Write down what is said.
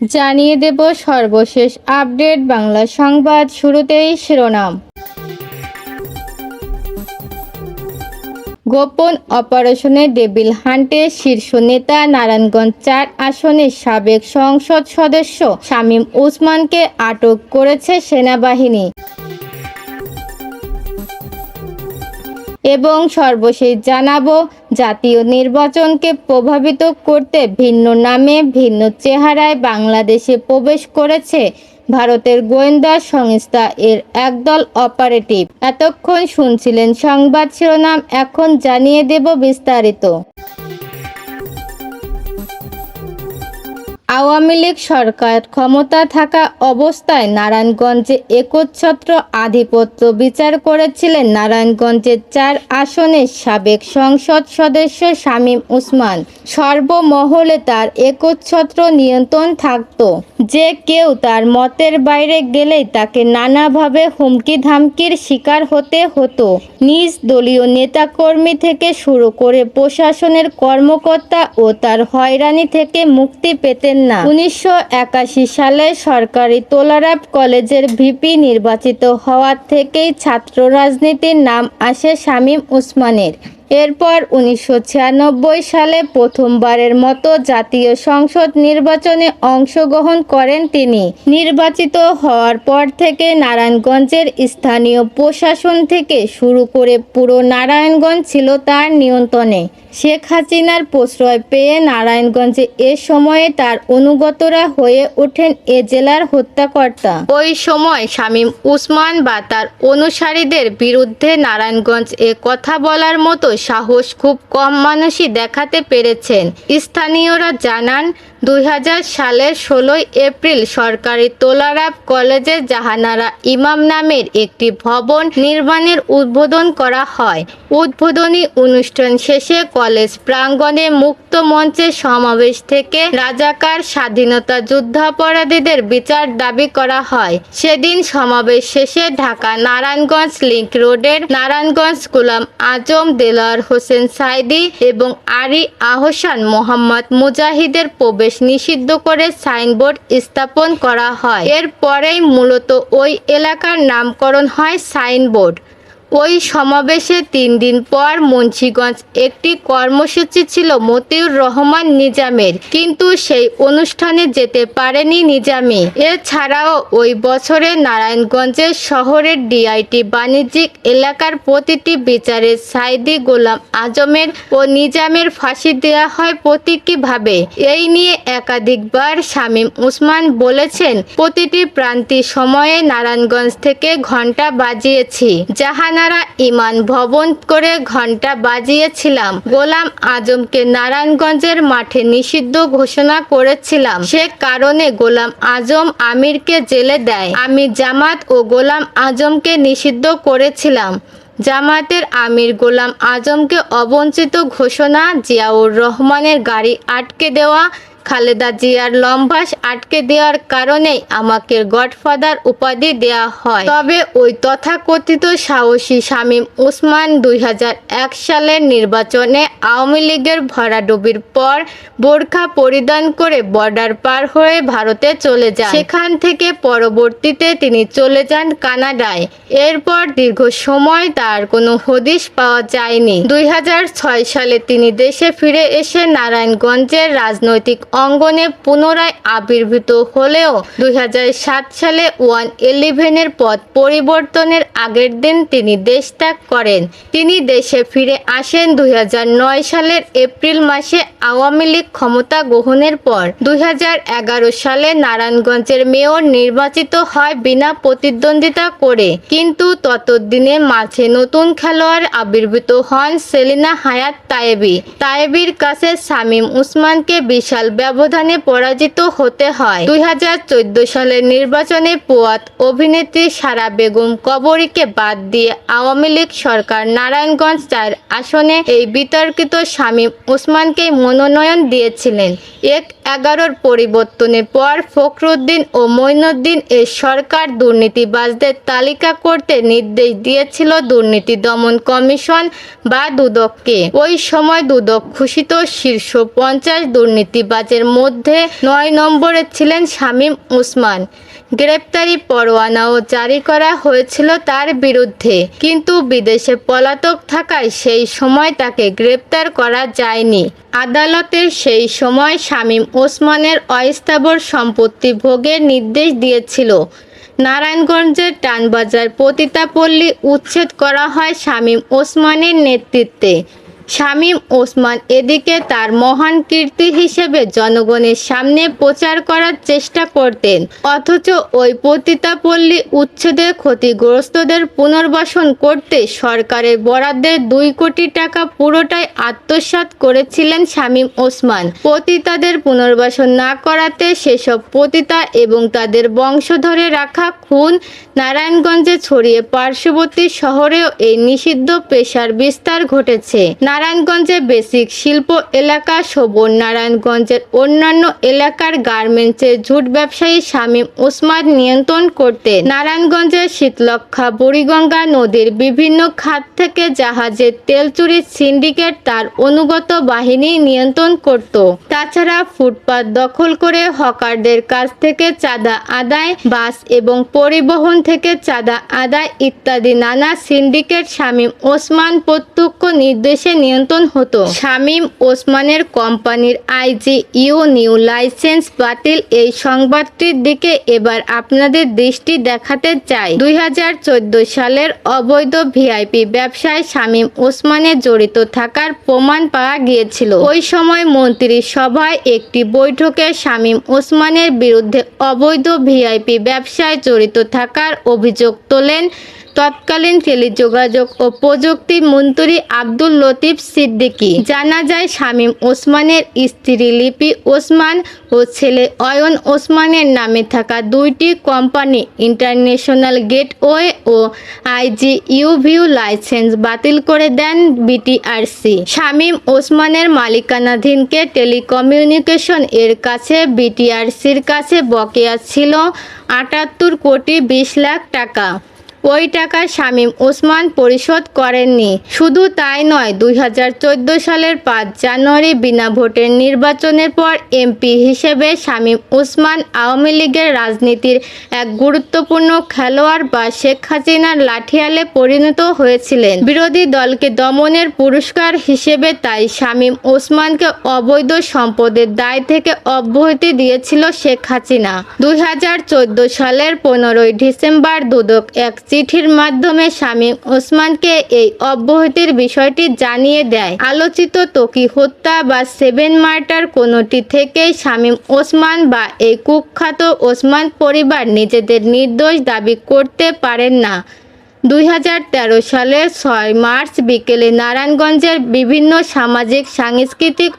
জানিয়ে দেব সর্বশেষ আপডেট বাংলা সংবাদ। শুরুতেই শিরোনাম। গোপন অপারেশনে ডেভিল হান্টের শীর্ষ নেতা নারায়ণগঞ্জ ৪ আসনের সাবেক সংসদ সদস্য শামীম ওসমানকে আটক করেছে সেনাবাহিনী। এবং সর্বশেষ জানাবো, জাতীয় নির্বাচনকে প্রভাবিত করতে ভিন্ন নামে ভিন্ন চেহারায় বাংলাদেশে প্রবেশ করেছে ভারতের গোয়েন্দা সংস্থা এর একদল অপারেটিভ। এতক্ষণ শুনছিলেন সংবাদ শিরোনাম, এখন জানিয়ে দেব বিস্তারিত। আওয়ামী লীগ সরকার ক্ষমতা থাকা অবস্থায় নারায়ণগঞ্জে একচ্ছত্র আধিপত্য বিচার করেছিলেন নারায়ণগঞ্জের ৪ আসনের সাবেক সংসদ সদস্য শামীম ওসমান। সর্বমহলে তার একচ্ছত্র নিয়ন্ত্রণ থাকত। যে কেউ তার মতের বাইরে গেলেই তাকে নানাভাবে হুমকি ধামকির শিকার হতে হতো। নিজ দলীয় নেতাকর্মী থেকে শুরু করে প্রশাসনের কর্মকর্তা ও তার হয়রানি থেকে মুক্তি পেতেন না। ১৯৮১ সালে সরকারি তোলারাব কলেজের ভিপি নির্বাচিত হওয়ার থেকেই ছাত্র রাজনীতির নাম আসে শামীম ওসমানের। এরপর ১৯৯৬ সালে প্রথমবারের মতো জাতীয় সংসদ নির্বাচনে অংশগ্রহণ করেন তিনি। নির্বাচিত হওয়ার পর থেকে নারায়ণগঞ্জের স্থানীয় প্রশাসন থেকে শুরু করে পুরো নারায়ণগঞ্জ ছিল তার নিয়ন্ত্রণে। শেখ হাসিনার প্রশ্রয় পেয়ে নারায়ণগঞ্জে এ সময়ে তার অনুগতরা হয়ে ওঠেন এ জেলার হত্যাকর্তা। ওই সময় শামীম ওসমান বা তার অনুসারীদের বিরুদ্ধে নারায়ণগঞ্জ এ কথা বলার মতো সাহস খুব কম মানুষই দেখাতে পেরেছেন। স্থানীয়রা জানান, ২০০০ সালের ১৬ এপ্রিল সরকারি তোলারাব কলেজে জাহানারা ইমাম নামের একটি ভবন নির্মাণের উদ্বোধন করা হয়। উদ্বোধনী অনুষ্ঠান শেষে কলেজ প্রাঙ্গণে মুক্ত মঞ্চের সমাবেশ থেকে রাজাকার স্বাধীনতা যুদ্ধাপরাধীদের বিচার দাবি করা হয়। সেদিন সমাবেশ শেষে ঢাকা নারায়ণগঞ্জ লিংক রোডের নারায়ণগঞ্জ গোলাম আজম, দেলোয়ার হোসেন সাইদি এবং আলী আহসান মোহাম্মদ মুজাহিদের প্রবেশ নিষিদ্ধ করে সাইনবোর্ড স্থাপন করা হয়। এরপরেই মূলত ওই এলাকার নামকরণ হয় সাইনবোর্ড। ওই সমাবেশে ৩ দিন পর মুন্সিগঞ্জ একটি কর্মসূচি ছিল মতিউর রহমান নিজামের, কিন্তু সেই অনুষ্ঠানে যেতে পারেনি নিজামী। এছাড়াও ওই বছরে নারায়ণগঞ্জের শহরের ডিআইটি বাণিজ্যিক এলাকার প্রতিটি বিচারে সাইদি, গোলাম আজমের ও নিজামের ফাঁসি দেওয়া হয় প্রতীকীভাবে। এই নিয়ে একাধিকবার শামীম ওসমান বলেছেন, প্রতিটি প্রান্তিক সময়ে নারায়ণগঞ্জ থেকে ঘণ্টা বাজিয়েছি, জাহানারা ইমান ভবন করে ঘণ্টা বাজিয়েছিলাম, গোলাম আজমকে নারায়ণগঞ্জের মাঠে নিষিদ্ধ ঘোষণা করেছিলাম, সে কারণে গোলাম আজম আমিরকে জেলে দেয়। আমি জামাত ও গোলাম আজমকে নিষিদ্ধ করেছিলাম। জামাতের আমির গোলাম আজমকে অবঞ্চিত ঘোষণা, জিয়াউর রহমানের গাড়ি আটকে দেওয়া, খালেদা জিয়ার লম্বাস আটকে দেওয়ার কারণেই আমাকে গডফাদার উপাধি দেওয়া হয়। তবে ওই তথাকথিত সাহসী শামীম ওসমান ২০০১ সালের নির্বাচনে আওয়ামী লীগের ভরাডুবির পর বোরখা পরিধান করে বর্ডার পার হয়ে ভারতে চলে যান। সেখান থেকে পরবর্তীতে তিনি চলে যান কানাডায়। এরপর দীর্ঘ সময় তার কোনো হদিশ পাওয়া যায়নি। ২০০৬ সালে তিনি দেশে ফিরে এসে নারায়ণগঞ্জের রাজনৈতিক অঙ্গনে পুনরায় আবির্ভূত হলেও ২০০৭ সালে 1-11-এর পথ পরিবর্তনের আগের দিন তিনি দেশ ত্যাগ করেন। তিনি দেশে ফিরে আসেন ২০০৯ সালের এপ্রিল মাসে আওয়ামী লীগ ক্ষমতা গ্রহণের পর। ২০১১ সালে নারায়ণগঞ্জের মেয়র নির্বাচিত হয় বিনা প্রতিদ্বন্দ্বিতা করে, কিন্তু ততদিনে মাঝে নতুন খেলোয়াড় আবির্ভূত হন সেলিনা হায়াৎ তায়েবী। তায়েবীর কাছে শামীম ওসমানকে বিশাল ব্যবধানে পরাজিত হতে হয়। ২০১৪ সালের নির্বাচনে প্রয়াত অভিনেত্রী সারা বেগম কবরীকে বাদ দিয়ে আওয়ামী লীগ সরকার নারায়ণগঞ্জ ৪ আসনে এই বিতর্কিত শামীম ওসমানকে মনোনয়ন দিয়েছিলেন। ১/১১ পরিবর্তনের পর ফখরুদ্দিন ও মঈনুদ্দিন এর সরকার দুর্নীতিবাজদের তালিকা করতে নির্দেশ দিয়েছিল দুর্নীতি দমন কমিশন বা দুদককে। ওই সময় দুদক ঘোষিত শীর্ষ ৫০ দুর্নীতিবাজের আসামিদের মধ্যে ৯ নম্বরে ছিলেন শামীম ওসমান। গ্রেপ্তারি পরোয়ানাও জারি করা হয়েছিল তার বিরুদ্ধে, কিন্তু বিদেশে পলাতক থাকায় সেই সময় তাকে গ্রেপ্তার করা যায়নি। আদালতের সেই সময় শামীম ওসমানের অস্থাবর সম্পত্তি ভোগের নির্দেশ দিয়েছিল। নারায়ণগঞ্জের টানবাজার পতিতাপল্লী উচ্ছেদ করা হয় শামীম ওসমানের নেতৃত্বে। শামীম ওসমান এদিকে তার মহান কীর্তি হিসেবে জনগণের সামনে প্রচার করার চেষ্টা করতেন, অথচ ওই পতিতাপল্লী উচ্ছেদের ক্ষতিগ্রস্তদের পুনর্বাসন করতে সরকারের বরাদ্দের ২ কোটি টাকা পুরোটাই আত্মসাৎ করেছিলেন শামীম ওসমান। পতিতাদের পুনর্বাসন না করাতে সেসব পতিতা এবং তাদের বংশধরে রাখা খুন নারায়ণগঞ্জে ছড়িয়ে পার্শ্ববর্তী শহরেও এই নিষিদ্ধ পেশার বিস্তার ঘটেছে। নারায়ণগঞ্জে বেসিক শিল্প এলাকা শোভন নারায়ণগঞ্জের অন্যান্য এলাকার গার্মেন্টসের ঝুট ব্যবসায়ী শামীম ওসমান নিয়ন্ত্রণ করতেন। নারায়ণগঞ্জের শীতলক্ষ্যা বুড়িগঙ্গা নদীর বিভিন্ন খাত থেকে জাহাজের তেল চুরির সিন্ডিকেট তার অনুগত বাহিনী নিয়ন্ত্রণ করত। তাছাড়া ফুটপাত দখল করে হকারদের কাছ থেকে চাঁদা আদায়, বাস এবং পরিবহন থেকে চাঁদা আদায় ইত্যাদি নানা সিন্ডিকেট শামীম ওসমান প্রত্যক্ষ নির্দেশে নিয়ন্ত্রণ হতো। শামীম ওসমানের কোম্পানির IGU নিউ লাইসেন্স বাতিল, এই সংবাদটির দিকে এবার আপনাদের দৃষ্টি দেখাতে চাই। 2014 সালের অবৈধ VIP ব্যবসায় শামীম ওসমানের জড়িত থাকার প্রমাণ পাওয়া গিয়েছিল। ওই সময় মন্ত্রিসভায় একটি বৈঠকে শামীম ওসমানের বিরুদ্ধে অবৈধ VIP ব্যবসায় জড়িত থাকার অভিযোগ তোলেন তৎকালীন টেলিযোগাযোগ ও প্রযুক্তি মন্ত্রী আব্দুল লতিফ সিদ্দিকী। জানা যায় শামীম ওসমানের স্ত্রী লিপি ওসমান ও ছেলে অয়ন ওসমানের নামে থাকা 2টি কোম্পানি ইন্টারন্যাশনাল গেটওয়ে ও IGU ভিউ লাইসেন্স বাতিল করে দেন BTRC। শামীম ওসমানের মালিকানাধীনকে টেলিকমিউনিকেশন এর কাছে BTRCর কাছে বকেয়া ছিল ৭৮ কোটি ২০ লাখ টাকা। ওই টাকা শামীম ওসমান পরিশোধ করেননি। শুধু তাই নয়, 2014 সালের 5 জানুয়ারি বিনা ভোটের নির্বাচনের পর MP হিসেবে শামীম ওসমান আওয়ামী লীগের রাজনীতির এক গুরুত্বপূর্ণ খেলোয়াড় বা শেখ হাসিনার লাঠিয়ালে পরিণত হয়েছিলেন। বিরোধী দলকে দমনের পুরস্কার হিসেবে তাই শামীম ওসমানকে অবৈধ সম্পদের দায় থেকে অব্যাহতি দিয়েছিল শেখ হাসিনা। 2014 সালের 15 ডিসেম্বর দুদক এক চিঠির মাধ্যমে শামীম ওসমানকে এই অব্যাহতির বিষয়টি জানিয়ে দেয়। আলোচিত ত্বকী হত্যা বা 7 মার্টার কোনোটি থেকেই শামীম ওসমান বা এই কুখ্যাত ওসমান পরিবার নিজেদের নির্দোষ দাবি করতে পারেন না। 2013 সালের 6 মার্চ বিকেলে নারায়ণগঞ্জের বিভিন্ন সামাজিক সাংস্কৃতিক